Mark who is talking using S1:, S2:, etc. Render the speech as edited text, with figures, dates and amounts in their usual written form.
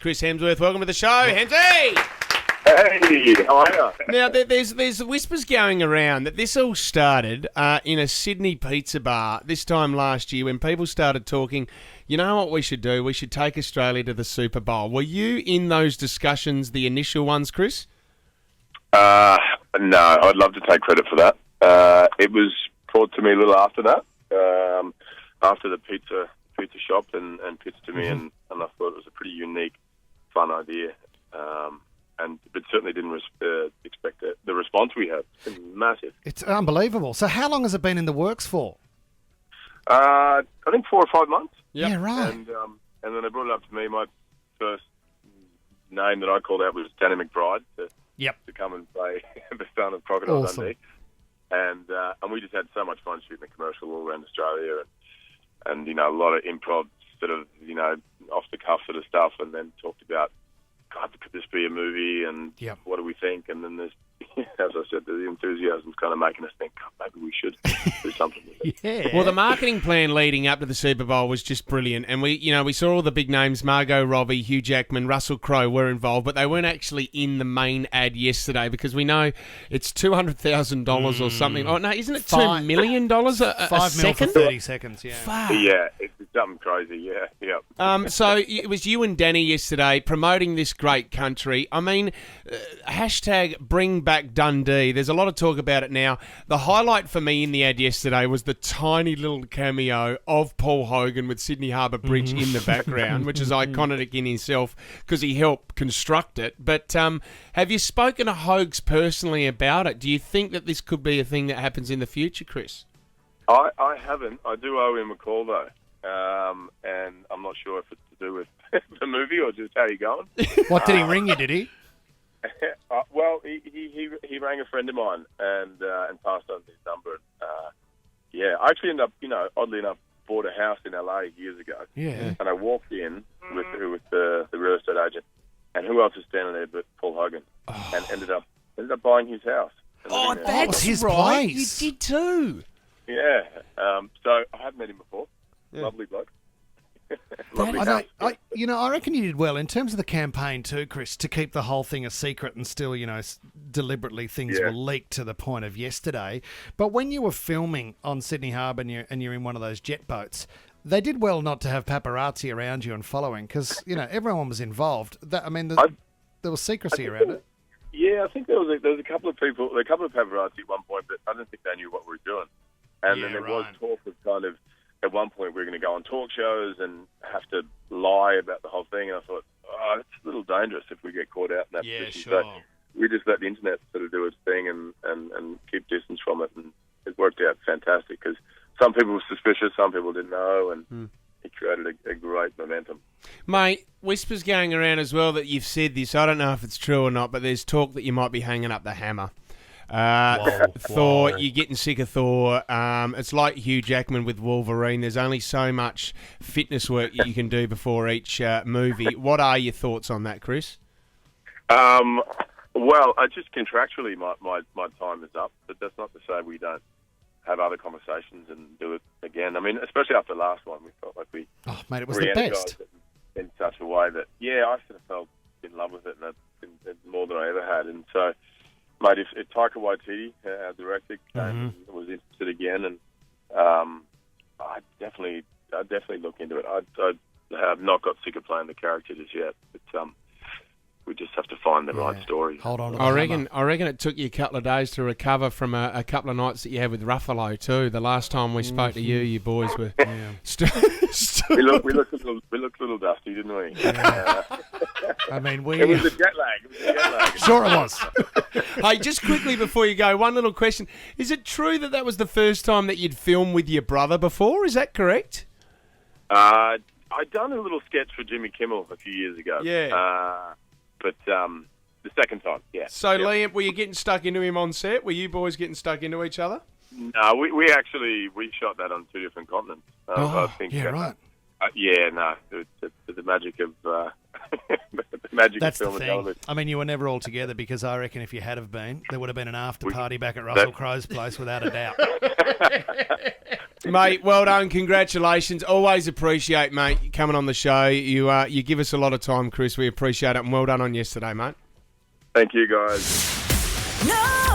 S1: Chris Hemsworth. Welcome to the show, Hemsy!
S2: Hey, how are you?
S1: Now, there's whispers going around that this all started in a Sydney pizza bar this time last year when people started talking, you know what we should do? We should take Australia to the Super Bowl. Were you in those discussions, the initial ones, Chris?
S2: No, I'd love to take credit for that. It was brought to me a little after that, after the pizza shop and pitched to me, and I thought it was a pretty unique, fun idea. But certainly didn't expect the response we had. It's been massive.
S3: It's unbelievable. So how long has it been in the works for?
S2: I think 4 or 5 months.
S1: Yep.
S3: Yeah, right.
S2: And then they brought it up to me. My first name that I called out was Danny McBride to come and play the son of Crocodile Dundee. And we just had so much fun shooting the commercial all around Australia and a lot of improv sort of, off the cuff sort of stuff, and then talked about, God, could this be a movie, and what do we think? And then there's, as I said, the enthusiasm's kind of making us think, God, maybe we should do something with it.
S3: Yeah.
S1: Well, the marketing plan leading up to the Super Bowl was just brilliant, and we saw all the big names: Margot Robbie, Hugh Jackman, Russell Crowe were involved, but they weren't actually in the main ad yesterday because we know it's $200,000 or something. Oh no, isn't it $2 million a second?
S3: For 30 seconds. Yeah.
S1: Fuck.
S2: Yeah, it's something crazy. Yeah.
S1: So it was you and Danny yesterday promoting this great country. I mean, hashtag bring back Dundee. There's a lot of talk about it now. The highlight for me in the ad yesterday was the tiny little cameo of Paul Hogan with Sydney Harbour Bridge in the background, which is iconic in itself because he helped construct it. But have you spoken to Hogs personally about it? Do you think that this could be a thing that happens in the future, Chris?
S2: I haven't. I do owe him a call, though. And I'm not sure if it's to do with the movie or just how you going.
S3: What, did he ring you, did he?
S2: Well, he rang a friend of mine and passed on his number. I actually ended up, oddly enough, bought a house in LA years ago.
S3: Yeah.
S2: And I walked in with the real estate agent, and who else is standing there but Paul Hogan, and ended up buying his house.
S1: Oh, that's
S3: his
S1: right.
S3: place.
S1: You did too.
S2: Yeah. So I have met him before. Lovely bloke.
S3: I reckon you did well in terms of the campaign too, Chris, to keep the whole thing a secret and still, deliberately things were leaked to the point of yesterday. But when you were filming on Sydney Harbour and you're in one of those jet boats, they did well not to have paparazzi around you and following because, everyone was involved. There was secrecy around it.
S2: Yeah, I think there was a couple of people, a couple of paparazzi at one point, but I don't think they knew what we were doing. And then there was talk of kind of, at one point we were going to go on talk shows and have to lie about the whole thing. And I thought, it's a little dangerous if we get caught out in that position.
S3: Sure.
S2: So we just let the internet sort of do its thing and keep distance from it. And it worked out fantastic because some people were suspicious, some people didn't know, and it created a great momentum.
S1: Mate, whispers going around as well that you've said this. I don't know if it's true or not, but there's talk that you might be hanging up the hammer. Thor, you're getting sick of Thor. It's like Hugh Jackman with Wolverine. There's only so much fitness work that you can do before each movie. What are your thoughts on that, Chris?
S2: Well, I just contractually my time is up, but that's not to say we don't have other conversations and do it again. I mean, especially after the last one, we felt like we
S3: it was the best
S2: in such a way that I sort of felt in love with it, and more than I ever had. And so, mate, if Taika Waititi, our director, was interested again, and I'd definitely look into it. I have not got sick of playing the character just yet, but we just have to find the right story.
S3: Hold on.
S1: I reckon it took you a couple of days to recover from a couple of nights that you had with Ruffalo too. The last time we spoke to you boys were.
S2: We looked a little dusty, didn't we?
S3: Yeah.
S2: It was a jet lag.
S3: Sure it was.
S1: Hey, just quickly before you go, one little question. Is it true that was the first time that you'd filmed with your brother before? Is that correct?
S2: I'd done a little sketch for Jimmy Kimmel a few years ago.
S1: Yeah.
S2: But the second time, yeah.
S1: So, Liam, were you getting stuck into him on set? Were you boys getting stuck into each other?
S2: No, we shot that on 2 different continents. I think,
S3: right.
S2: It's the magic of the magic
S3: That's
S2: of film
S3: the
S2: and
S3: thing.
S2: television.
S3: I mean, you were never all together because I reckon if you had have been, there would have been an after party back at Russell Crowe's place without a doubt.
S1: Mate, well done. Congratulations. Always appreciate, mate, coming on the show. You give us a lot of time, Chris. We appreciate it, and well done on yesterday, mate.
S2: Thank you, guys.
S4: No!